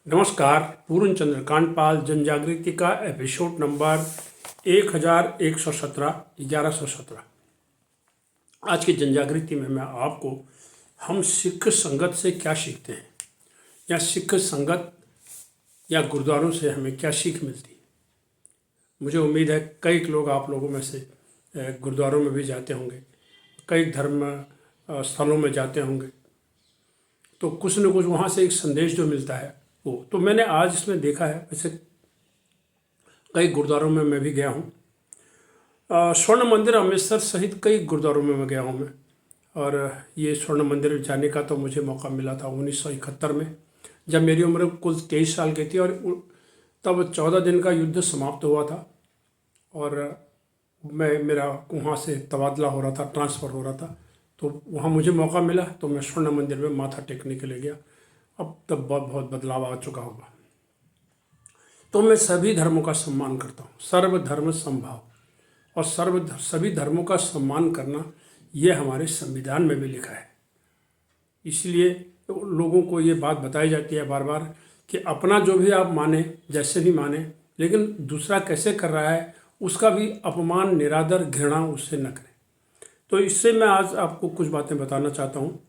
नमस्कार। पूर्ण चंद्रकांत पाल जन जागृति का एपिसोड नंबर 1117 1117। आज की जन जागृति में मैं आपको हम सिख संगत से क्या सीखते हैं या सिख संगत या गुरुद्वारों से हमें क्या सीख मिलती है। मुझे उम्मीद है कई लोग आप लोगों में से गुरुद्वारों में भी जाते होंगे, कई धर्म स्थलों में जाते होंगे, तो कुछ न कुछ वहाँ से एक संदेश जो मिलता है वो तो मैंने आज इसमें देखा है। वैसे कई गुरुद्वारों में मैं भी गया हूँ। स्वर्ण मंदिर अमृतसर सहित कई गुरुद्वारों में मैं गया हूँ मैं। और ये स्वर्ण मंदिर जाने का तो मुझे मौका मिला था 1971 में, जब मेरी उम्र कुल 23 साल की थी और तब 14 दिन का युद्ध समाप्त हुआ था और मेरा वहाँ से तबादला हो रहा था, ट्रांसफ़र हो रहा था, तो वहाँ मुझे मौका मिला तो मैं स्वर्ण मंदिर में माथा टेकने के लिए गया। अब तब बहुत बदलाव आ चुका होगा। तो मैं सभी धर्मों का सम्मान करता हूँ, सर्वधर्म समभाव, और सभी धर्मों का सम्मान करना ये हमारे संविधान में भी लिखा है। इसलिए लोगों को ये बात बताई जाती है बार बार कि अपना जो भी आप माने, जैसे भी माने, लेकिन दूसरा कैसे कर रहा है उसका भी अपमान, निरादर, घृणा उससे न करें। तो इससे मैं आज आपको कुछ बातें बताना चाहता हूँ।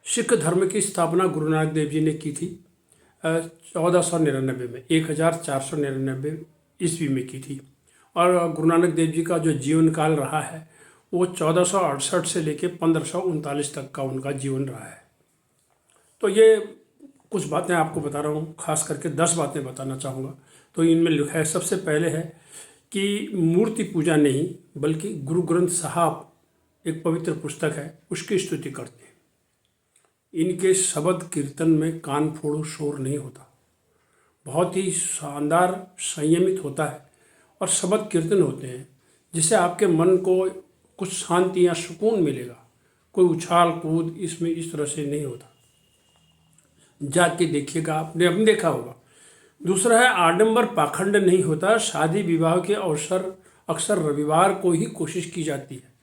सिख धर्म की स्थापना गुरु नानक देव जी ने की थी 1499 में, 1499 ईस्वी में की थी। और गुरु नानक देव जी का जो जीवन काल रहा है वो 1468 से लेकर 1539 तक का उनका जीवन रहा है। तो ये कुछ बातें आपको बता रहा हूँ, खास करके 10 बातें बताना चाहूँगा। तो इनमें लिखा है, सबसे पहले है कि मूर्ति पूजा नहीं बल्कि गुरु ग्रंथ साहब एक पवित्र पुस्तक है, उसकी स्तुति करते हैं। इनके शब्द कीर्तन में कान फोड़ो शोर नहीं होता, बहुत ही शानदार संयमित होता है और शब्द कीर्तन होते हैं जिससे आपके मन को कुछ शांति या सुकून मिलेगा। कोई उछाल कूद इसमें इस तरह से नहीं होता, जाके देखिएगा, आपने अब देखा होगा। दूसरा है आडंबर पाखंड नहीं होता। शादी विवाह के अवसर अक्सर रविवार को ही कोशिश की जाती है।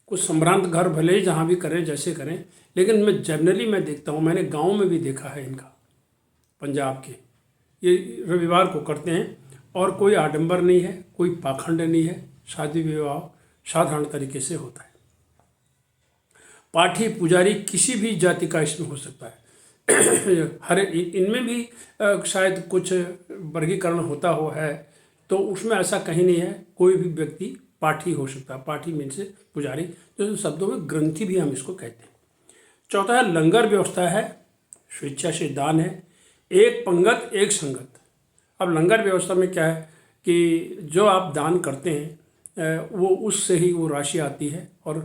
कुछ संभ्रांत घर भले ही जहाँ भी करें, जैसे करें, लेकिन मैं जनरली देखता हूँ, मैंने गांव में भी देखा है इनका, पंजाब के, ये रविवार को करते हैं और कोई आडंबर नहीं है, कोई पाखंड नहीं है। शादी विवाह साधारण तरीके से होता है। पाठी पुजारी किसी भी जाति का इसमें हो सकता है हर इनमें भी शायद कुछ वर्गीकरण होता हो है, तो उसमें ऐसा कहीं नहीं है। कोई भी व्यक्ति पाठी हो सकता है। पाठी मीन से पुजारी, जो शब्दों में ग्रंथी भी हम इसको कहते हैं। चौथा है लंगर व्यवस्था है, स्वेच्छा से दान है, एक पंगत एक संगत। अब लंगर व्यवस्था में क्या है कि जो आप दान करते हैं वो उससे ही वो राशि आती है और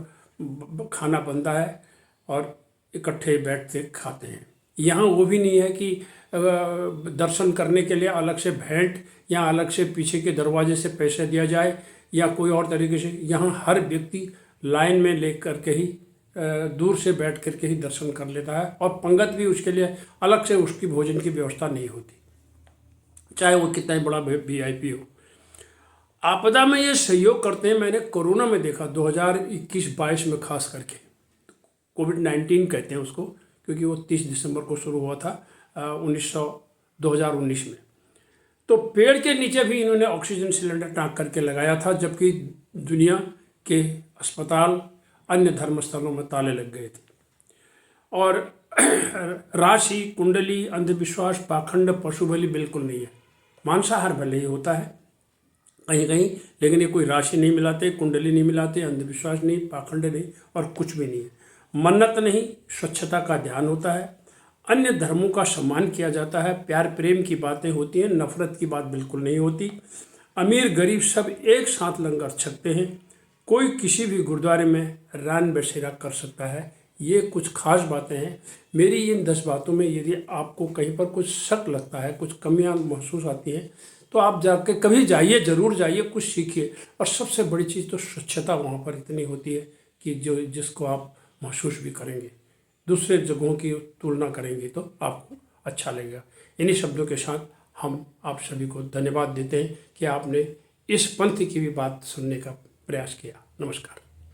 खाना बनता है और इकट्ठे बैठते खाते हैं। यहाँ वो भी नहीं है कि दर्शन करने के लिए अलग से भेंट या अलग से पीछे के दरवाजे से पैसे दिया जाए या कोई और तरीके से। यहाँ हर व्यक्ति लाइन में ले करके ही दूर से बैठ करके ही दर्शन कर लेता है और पंगत भी उसके लिए अलग से उसकी भोजन की व्यवस्था नहीं होती, चाहे वो कितना ही बड़ा VIP हो। आपदा में ये सहयोग करते हैं। मैंने कोरोना में देखा 2021-22 में, खास करके कोविड-19 कहते हैं उसको, क्योंकि वो 30 दिसंबर को शुरू हुआ था 2019 में। तो पेड़ के नीचे भी इन्होंने ऑक्सीजन सिलेंडर टाँग करके लगाया था, जबकि दुनिया के अस्पताल, अन्य धर्मस्थलों में ताले लग गए थे। और राशि, कुंडली, अंधविश्वास, पाखंड, पशु बलि बिल्कुल नहीं है। मांसाहार भले ही होता है कहीं कहीं, लेकिन ये कोई राशि नहीं मिलाते, कुंडली नहीं मिलाते, अंधविश्वास नहीं, पाखंड नहीं और कुछ भी नहीं है। मन्नत नहीं, स्वच्छता का ध्यान होता है, अन्य धर्मों का सम्मान किया जाता है, प्यार प्रेम की बातें होती हैं, नफरत की बात बिल्कुल नहीं होती। अमीर गरीब सब एक साथ लंगर छकते हैं। कोई किसी भी गुरुद्वारे में रान बसेरा कर सकता है। ये कुछ खास बातें हैं मेरी इन 10 बातों में। यदि आपको कहीं पर कुछ शक लगता है, कुछ कमियां महसूस आती हैं, तो आप जाके कभी जाइए, ज़रूर जाइए, कुछ सीखिए। और सबसे बड़ी चीज़ तो स्वच्छता वहाँ पर इतनी होती है कि जिसको आप महसूस भी करेंगे, दूसरे जगहों की तुलना करेंगे तो आपको अच्छा लगेगा। इन्हीं शब्दों के साथ हम आप सभी को धन्यवाद देते हैं कि आपने इस पंथ की भी बात सुनने का प्रयास किया। नमस्कार।